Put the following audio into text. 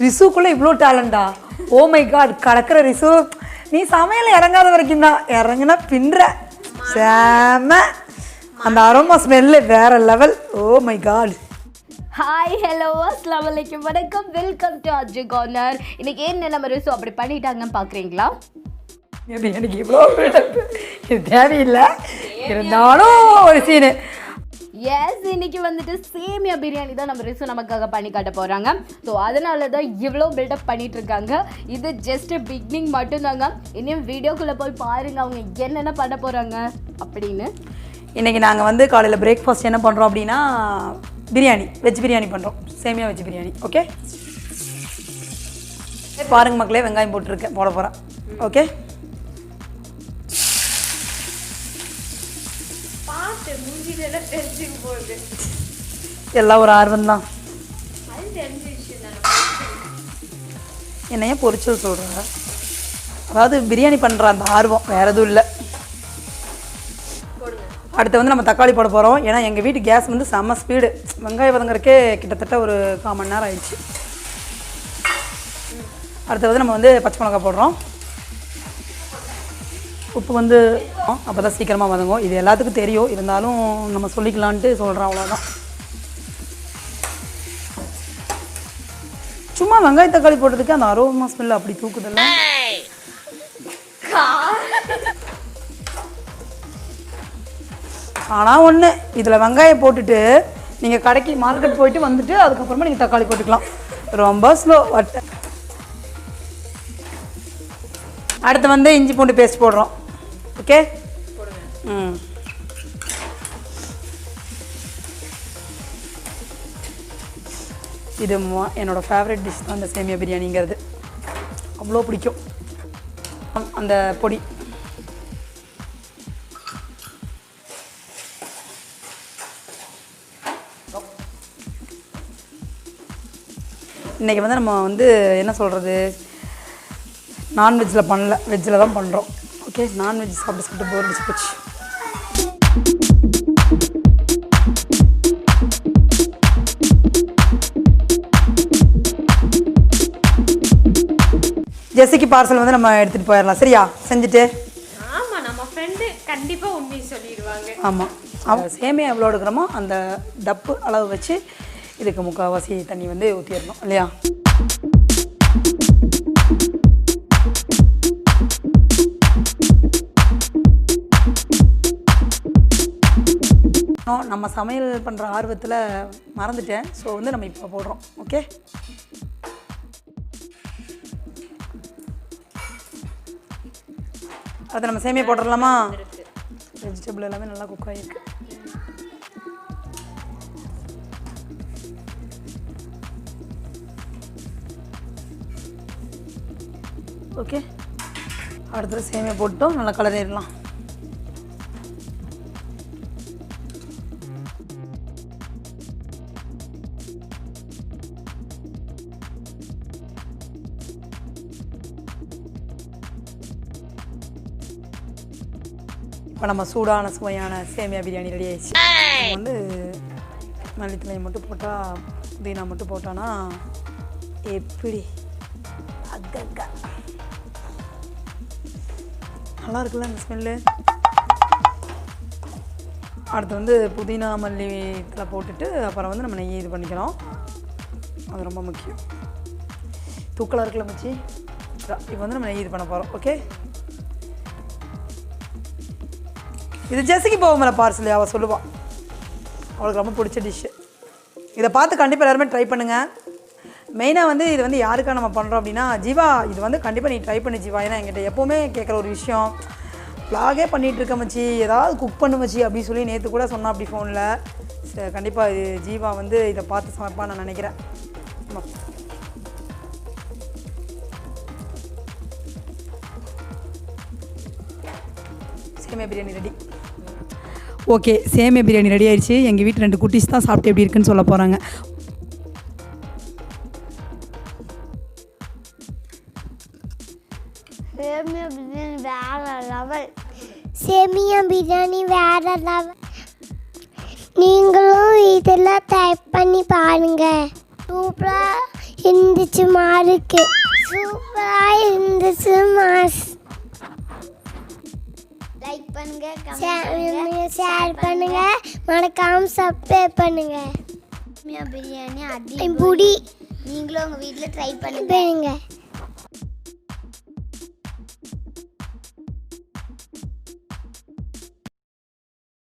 ரிசுக்குள்ளே இவ்வளோ டேலண்டா? ஓ my God, கடக்கிற ரிசு, நீ சமையல் இறங்காத வரைக்கும் தான், இறங்குனா பின்ற செம. அந்த அரோமா ஸ்மெல்லு வேற level. Oh my God. Hi hello அஸ்ஸலாமு அலைக்கும் வணக்கம், வெல்கம் டு Rjcornor. இன்னைக்கு என்ன நம்ம ரிசு அப்படி பண்ணிட்டாங்கன்னு பார்க்குறீங்களா? எனக்கு இவ்வளோ இது தேவையில்லை, இருந்தாலும் ஒரு சீனு. எஸ், இன்னைக்கு வந்துட்டு சேமியா பிரியாணி தான் நம்ம ரிசு நமக்காக பண்ணி காட்ட போகிறாங்க. ஸோ அதனால தான் இவ்வளோ பில்டப் பண்ணிட்டு இருக்காங்க. இது ஜஸ்ட் பிகினிங் மட்டும்தாங்க. இன்னும் வீடியோக்குள்ளே போய் பாருங்கள் அவங்க என்னென்ன பண்ண போகிறாங்க அப்படின்னு. இன்றைக்கி நாங்கள் வந்து காலையில் பிரேக்ஃபாஸ்ட் என்ன பண்ணுறோம் அப்படின்னா பிரியாணி, வெஜ் பிரியாணி பண்ணுறோம். சேமியா வெஜ் பிரியாணி. ஓகே, பாருங்க மக்களே, வெங்காயம் போட்டுருக்கேன், போட போகிறேன். ஓகே, எல்லாம் ஒரு ஆர்வம் தான். என்னைய பொரிச்சல் சொல்கிறாங்க, அதாவது பிரியாணி பண்ணுற அந்த ஆர்வம், வேறு எதுவும் இல்லை. அடுத்து வந்து நம்ம தக்காளி போட போகிறோம். ஏன்னா எங்கள் வீட்டு கேஸ் வந்து செம்ம ஸ்பீடு. வெங்காயம் வதங்குறக்கே கிட்டத்தட்ட ஒரு 1/4 மணி நேரம் ஆயிடுச்சு. அடுத்து வந்து நம்ம வந்து பச்சை மிளகாய் போடுறோம். உப்பு வந்து அப்போ தான் சீக்கிரமாக வதங்கும். இது எல்லாத்துக்கும் தெரியும், இருந்தாலும் நம்ம சொல்லிக்கலான்ட்டு சொல்கிறோம், அவ்வளோதான். சும்மா வெங்காய தக்காளி போட்டதுக்கு அந்த அரோமா ஸ்மெல் அப்படி தூக்குதில்ல. ஆனால் ஒன்று, இதில் வெங்காயம் போட்டுட்டு நீங்கள் கடைக்கு மார்க்கெட் போயிட்டு வந்துட்டு அதுக்கப்புறமா நீங்கள் தக்காளி போட்டுக்கலாம். ரொம்ப ஸ்லோ வட்ட. அடுத்து வந்து இஞ்சி பூண்டு பேஸ்ட் போடுறோம். ஓகே, இது என்னோடய ஃபேவரட் டிஷ் தான் இந்த சேமியா பிரியாணிங்கிறது. அவ்வளோ பிடிக்கும். அந்த பொடி இன்றைக்கி வந்து நம்ம வந்து என்ன சொல்கிறது, நான்வெஜ்ஜில் பண்ணல, வெஜ்ஜில் தான் பண்ணுறோம். ஓகே, நான்வெஜ் சாப்பிட்டு சாப்பிட்டு போர் அடிச்சு போச்சு. ஜெசிக்கு பார்சல் வந்து நம்ம எடுத்துகிட்டு போயிடலாம். சரியா? செஞ்சுட்டு ஆமாம், நம்ம ஃப்ரெண்டு கண்டிப்பாக உண்மையை சொல்லிடுவாங்க. ஆமாம், அவன் சேமியா எவ்வளோ எடுக்கிறோமோ அந்த டப்பு அளவு வச்சு இதுக்கு முக்கால்வாசி தண்ணி வந்து ஊற்றிடணும் இல்லையா? நம்ம சமையல் பண்ணுற ஆர்வத்தில் மறந்துட்டேன். ஸோ வந்து நம்ம இப்போ போடுறோம். ஓகே, அதை நம்ம சேமியா போட்டுடலாமா? வெஜிடபிள் எல்லாமே நல்லா குக் ஆகிருக்கு. ஓகே, அடுத்தது சேமியா போட்டோம், நல்லா கலர் ஏறலாம். இப்போ நம்ம சூடான சுவையான சேமியா பிரியாணி ரெடி ஆயிடுச்சு. நம்ம வந்து மல்லித்தலை மட்டும் போட்டால், புதினா மட்டும் போட்டோன்னா எப்படி அக்கா நல்லா இருக்குல்ல அந்த ஸ்மெல்லு. அடுத்து வந்து புதினா மல்லி இதில் போட்டுட்டு அப்புறம் வந்து நம்ம நெய் இது பண்ணிக்கிறோம். அது ரொம்ப முக்கியம். தூக்கலாக இருக்குல்ல மச்சி. இப்போ வந்து நம்ம நெய் இது பண்ண போகிறோம். ஓகே, இது ஜெசிக்கு போகும்ல பார்சல், அவள் சொல்லுவாள், அவளுக்கு ரொம்ப பிடிச்ச டிஷ்ஷு. இதை பார்த்து கண்டிப்பாக எல்லாருமே ட்ரை பண்ணுங்கள். மெயினாக வந்து இது வந்து யாருக்காக நம்ம பண்ணுறோம் அப்படின்னா, ஜீவா இது வந்து கண்டிப்பாக நீ ட்ரை பண்ணு ஜீவா. ஏன்னா என்கிட்ட எப்போவுமே கேட்குற ஒரு விஷயம், வ்ளாகே பண்ணிகிட்ருக்க மச்சி, ஏதாவது குக் பண்ணு மச்சி அப்படின்னு சொல்லி நேற்று கூட சொன்னா அப்படி ஃபோனில். கண்டிப்பாக இது ஜீவா வந்து இதை பார்த்து சமைப்பான்னு நான் நினைக்கிறேன். சேமியா பிரியாணி ரெடி. ஓகே, சேமியா பிரியாணி ரெடி ஆயிடுச்சு. எங்கள் வீட்டு 2 குட்டீஸ் தான் சாப்பிட்டு எப்படி இருக்குன்னு சொல்ல போகிறாங்க. சேமியா பிரியாணி வேற லெவல். சேமியா பிரியாணி வேற லெவல். நீங்களும் இதெல்லாம் ட்ரை பண்ணி பாருங்க. சூப்பராக இருந்துச்சு மாருக்கு சூப்பராக இருந்துச்சு மாஸ். லைக் பண்ணுங்க, ஷேர் பண்ணுங்க, மறக்காம சப்ஸ்கிரைப் பண்ணுங்க. பிரியாணி அடி புடி. நீங்களும் உங்கள் வீட்டில் ட்ரை பண்ணுங்க.